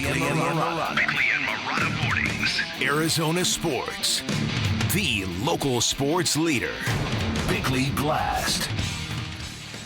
Bickley and Marotta Mornings. Arizona Sports. The local sports leader. Bickley Blast.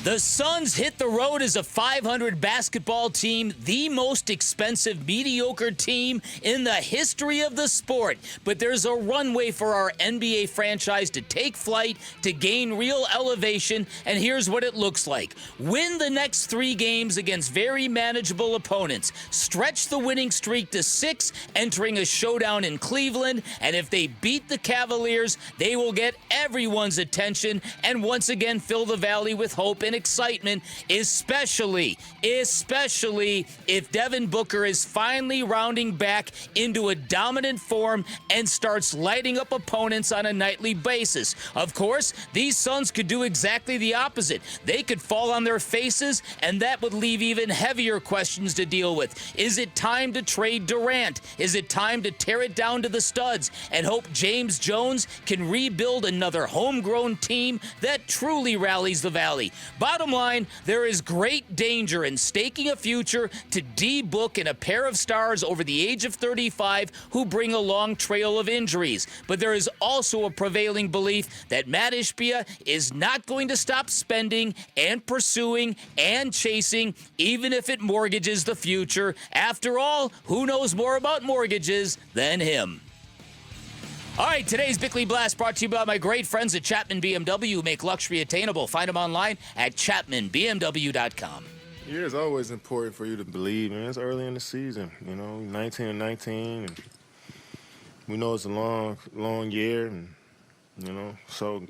The Suns hit the road as a 500 basketball team, the most expensive, mediocre team in the history of the sport. But there's a runway for our NBA franchise to take flight, to gain real elevation, and here's what it looks like. Win the next 3 games against very manageable opponents. Stretch the winning streak to 6, entering a showdown in Cleveland, and if they beat the Cavaliers, they will get everyone's attention and once again fill the valley with hope and excitement, especially if Devin Booker is finally rounding back into a dominant form and starts lighting up opponents on a nightly basis. Of course, these Suns could do exactly the opposite. They could fall on their faces, and that would leave even heavier questions to deal with. Is it time to trade Durant? Is it time to tear it down to the studs and hope James Jones can rebuild another homegrown team that truly rallies the valley? Bottom line, there is great danger in staking a future to D-Book and a pair of stars over the age of 35 who bring a long trail of injuries. But there is also a prevailing belief that Matt Ishbia is not going to stop spending and pursuing and chasing, even if it mortgages the future. After all, who knows more about mortgages than him? All right, today's Bickley Blast brought to you by my great friends at Chapman BMW, who make luxury attainable. Find them online at chapmanbmw.com. Yeah, it's always important for you to believe, man. It's early in the season, 19-19, and we know it's a long year, and, so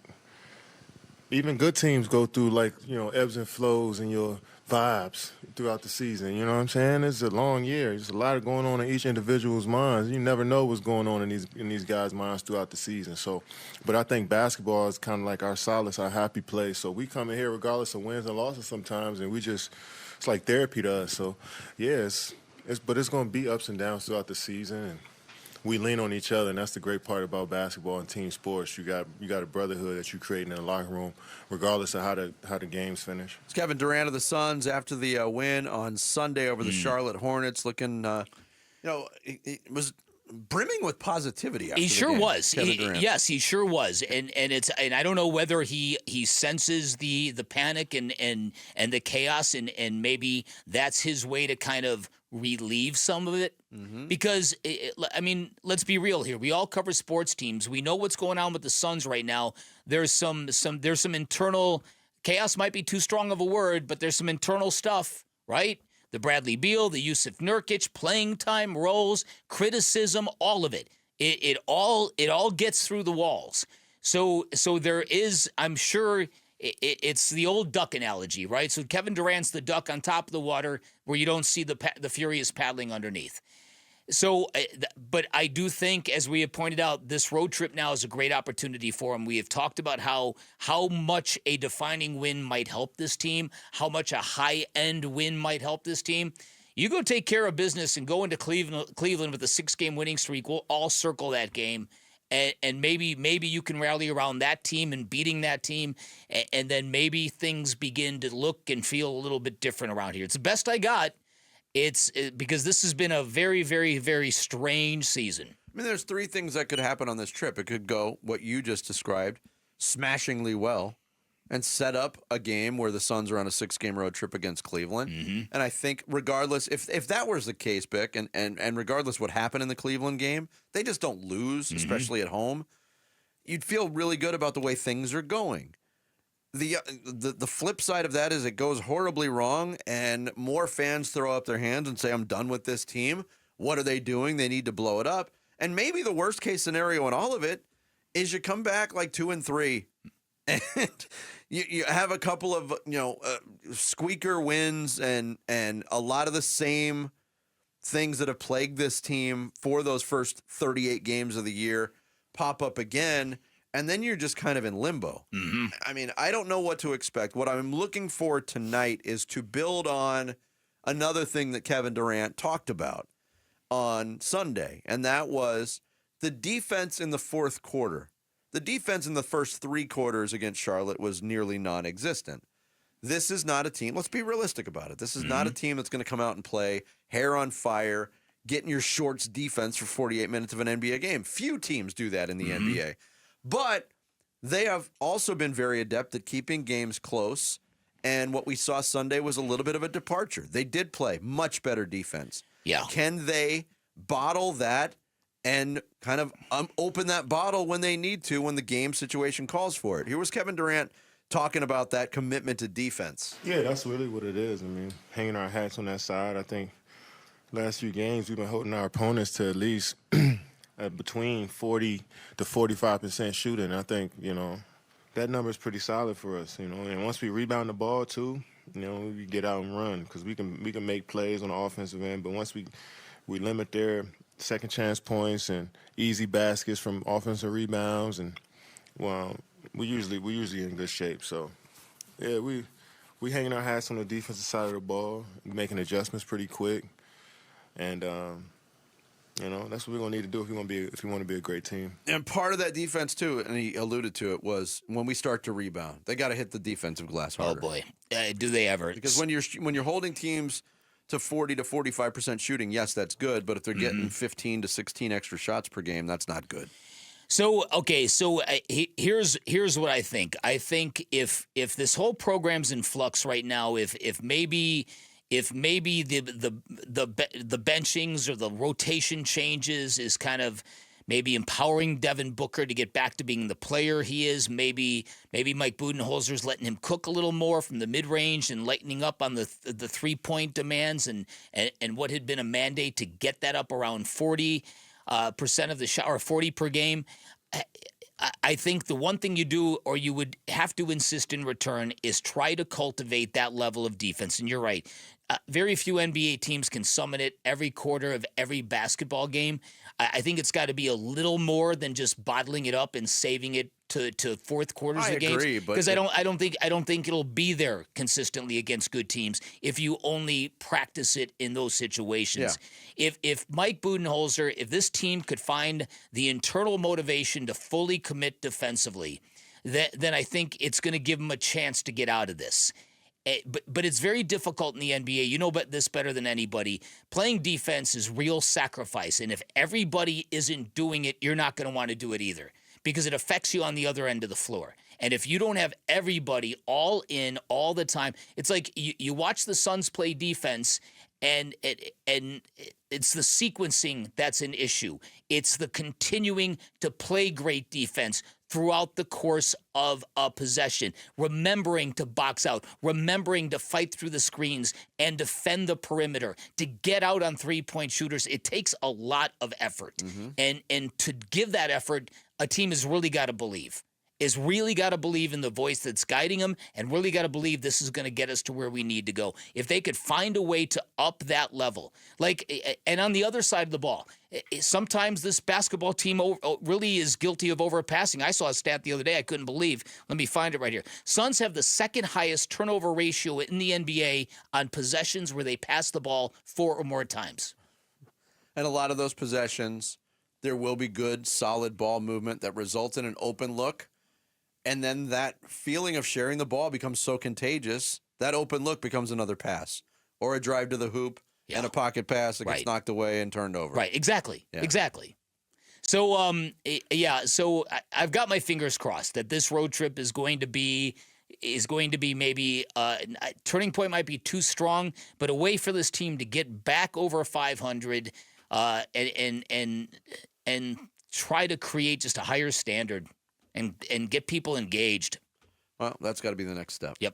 even good teams go through, ebbs and flows in your vibes throughout the season, you know what I'm saying? It's a long year. There's a lot going on in each individual's minds. You never know what's going on in these guys' minds throughout the season. So, but I think basketball is kind of like our solace, our happy place. So we come in here regardless of wins and losses sometimes, and it's like therapy to us. So, yeah, but it's going to be ups and downs throughout the season, and we lean on each other, and that's the great part about basketball and team sports. You got a brotherhood that you create in the locker room, regardless of how the games finish. It's Kevin Durant of the Suns after the win on Sunday over the Charlotte Hornets, looking, it was brimming with positivity. After He the sure game. was. Kevin Durant. Yes, he sure was. And I don't know whether he senses the panic and the chaos, and maybe that's his way to kind of relieve some of it. Because, let's be real here. We all cover sports teams. We know what's going on with the Suns right now. There's some internal chaos, might be too strong of a word, but there's some internal stuff, right? The Bradley Beal, the Yusuf Nurkic, playing time, roles, criticism, all of it. It all gets through the walls. So there is, I'm sure, it's the old duck analogy, right? So Kevin Durant's the duck on top of the water where you don't see the furious paddling underneath. So, but I do think, as we have pointed out, this road trip now is a great opportunity for him. We have talked about how much a defining win might help this team, how much a high-end win might help this team. You go take care of business and go into Cleveland with a 6-game winning streak. We'll all circle that game. And maybe you can rally around that team and beating that team, and then maybe things begin to look and feel a little bit different around here. It's the best I got. It's because this has been a very, very, very strange season. I mean, there's 3 things that could happen on this trip. It could go what you just described, smashingly well, and set up a game where the Suns are on a 6-game road trip against Cleveland. And I think regardless, if that was the case, Bick, and regardless what happened in the Cleveland game, they just don't lose, especially at home, you'd feel really good about the way things are going. The flip side of that is it goes horribly wrong, and more fans throw up their hands and say, I'm done with this team. What are they doing? They need to blow it up. And maybe the worst case scenario in all of it is you come back like 2-3, and you have a couple of squeaker wins and a lot of the same things that have plagued this team for those first 38 games of the year pop up again. And then you're just kind of in limbo. I mean, I don't know what to expect. What I'm looking for tonight is to build on another thing that Kevin Durant talked about on Sunday, and that was the defense in the fourth quarter. The defense in the first 3 quarters against Charlotte was nearly non-existent. This is not a team, let's be realistic about it. This is not a team that's going to come out and play hair on fire, get in your shorts defense for 48 minutes of an NBA game. Few teams do that in the NBA. But they have also been very adept at keeping games close. And what we saw Sunday was a little bit of a departure. They did play much better defense. Yeah. Can they bottle that and kind of open that bottle when they need to, when the game situation calls for it? Here was Kevin Durant talking about that commitment to defense. Yeah, that's really what it is. I mean, hanging our hats on that side. I think last few games we've been holding our opponents to at least between 40 to 45% shooting. I think, that number is pretty solid for us, And once we rebound the ball too, we get out and run because we can make plays on the offensive end. But once we limit their second chance points and easy baskets from offensive rebounds, and we usually in good shape. So yeah, we hanging our hats on the defensive side of the ball, making adjustments pretty quick, and that's what we're gonna need to do if we want to be a great team. And part of that defense too, and he alluded to it, was when we start to rebound, they got to hit the defensive glass harder. Oh boy, do they ever? Because when you're holding teams to 40 to 45% shooting, yes, that's good. But if they're getting 15 to 16 extra shots per game, that's not good. So here's what I think. I think if this whole program's in flux right now, if maybe the benchings or the rotation changes is kind of maybe empowering Devin Booker to get back to being the player he is. Maybe Mike Budenholzer's letting him cook a little more from the mid-range and lightening up on the three-point demands and what had been a mandate to get that up around 40% of the shot, or 40 per game. I think the one thing you do, or you would have to insist in return, is try to cultivate that level of defense. And you're right. Very few NBA teams can summon it every quarter of every basketball game. I think it's got to be a little more than just bottling it up and saving it to fourth quarters of games. I agree, because I don't think it'll be there consistently against good teams if you only practice it in those situations. Yeah. If Mike Budenholzer, if this team could find the internal motivation to fully commit defensively, then I think it's going to give them a chance to get out of this. But it's very difficult in the NBA. You know this better than anybody. Playing defense is real sacrifice. And if everybody isn't doing it, you're not going to want to do it either, because it affects you on the other end of the floor. And if you don't have everybody all in all the time, it's like you watch the Suns play defense, and it's the sequencing that's an issue. It's the continuing to play great defense throughout the course of a possession, remembering to box out, remembering to fight through the screens and defend the perimeter, to get out on three-point shooters. It takes a lot of effort. Mm-hmm. And to give that effort, a team has really got to believe. Is really got to believe in the voice that's guiding them, and really got to believe this is going to get us to where we need to go. If they could find a way to up that level, and on the other side of the ball, sometimes this basketball team really is guilty of overpassing. I saw a stat the other day I couldn't believe. Let me find it right here. Suns have the second highest turnover ratio in the NBA on possessions where they pass the ball 4 or more times. And a lot of those possessions, there will be good, solid ball movement that results in an open look. And then that feeling of sharing the ball becomes so contagious, that open look becomes another pass or a drive to the hoop and a pocket pass that gets knocked away and turned over. Right, exactly, exactly. So, so I've got my fingers crossed that this road trip is going to be maybe turning point might be too strong, but a way for this team to get back over 500 and try to create just a higher standard. And get people engaged. Well, that's got to be the next step. Yep.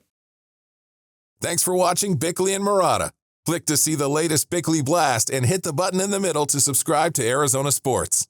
Thanks for watching Bickley and Marotta. Click to see the latest Bickley Blast and hit the button in the middle to subscribe to Arizona Sports.